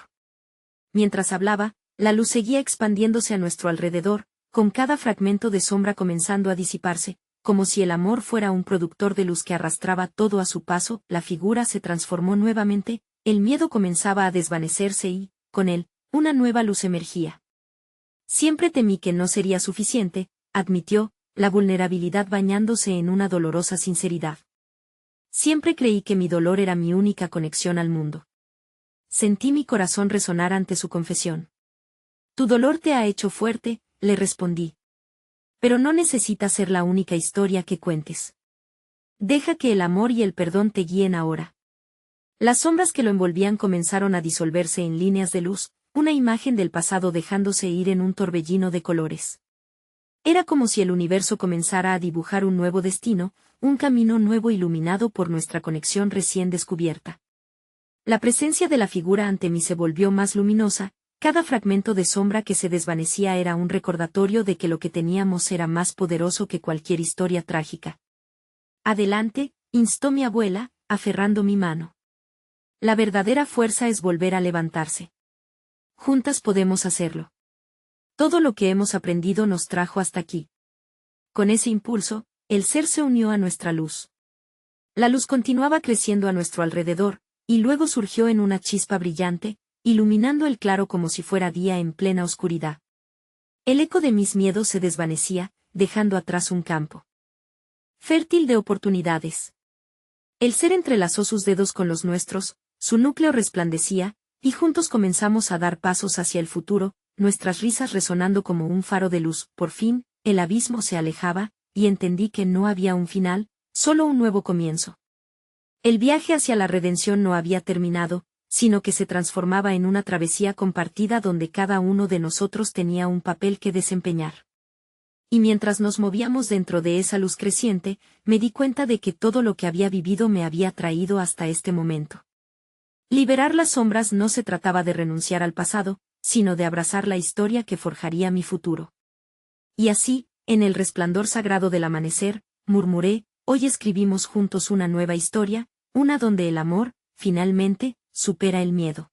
Speaker 1: Mientras hablaba, la luz seguía expandiéndose a nuestro alrededor, con cada fragmento de sombra comenzando a disiparse, como si el amor fuera un productor de luz que arrastraba todo a su paso. La figura se transformó nuevamente, el miedo comenzaba a desvanecerse y, con él, una nueva luz emergía. Siempre temí que no sería suficiente, admitió, la vulnerabilidad bañándose en una dolorosa sinceridad. Siempre creí que mi dolor era mi única conexión al mundo. Sentí mi corazón resonar ante su confesión. Tu dolor te ha hecho fuerte, le respondí. Pero no necesitas ser la única historia que cuentes. Deja que el amor y el perdón te guíen ahora. Las sombras que lo envolvían comenzaron a disolverse en líneas de luz, una imagen del pasado dejándose ir en un torbellino de colores. Era como si el universo comenzara a dibujar un nuevo destino, un camino nuevo iluminado por nuestra conexión recién descubierta. La presencia de la figura ante mí se volvió más luminosa, cada fragmento de sombra que se desvanecía era un recordatorio de que lo que teníamos era más poderoso que cualquier historia trágica. Adelante, instó mi abuela, aferrando mi mano. La verdadera fuerza es volver a levantarse. Juntas podemos hacerlo. Todo lo que hemos aprendido nos trajo hasta aquí. Con ese impulso, el ser se unió a nuestra luz. La luz continuaba creciendo a nuestro alrededor, y luego surgió en una chispa brillante, iluminando el claro como si fuera día en plena oscuridad. El eco de mis miedos se desvanecía, dejando atrás un campo fértil de oportunidades. El ser entrelazó sus dedos con los nuestros, su núcleo resplandecía, y juntos comenzamos a dar pasos hacia el futuro, nuestras risas resonando como un faro de luz. Por fin, el abismo se alejaba, y entendí que no había un final, solo un nuevo comienzo. El viaje hacia la redención no había terminado, sino que se transformaba en una travesía compartida donde cada uno de nosotros tenía un papel que desempeñar. Y mientras nos movíamos dentro de esa luz creciente, me di cuenta de que todo lo que había vivido me había traído hasta este momento. Liberar las sombras no se trataba de renunciar al pasado, sino de abrazar la historia que forjaría mi futuro. Y así, en el resplandor sagrado del amanecer, murmuré, hoy escribimos juntos una nueva historia, una donde el amor, finalmente, supera el miedo.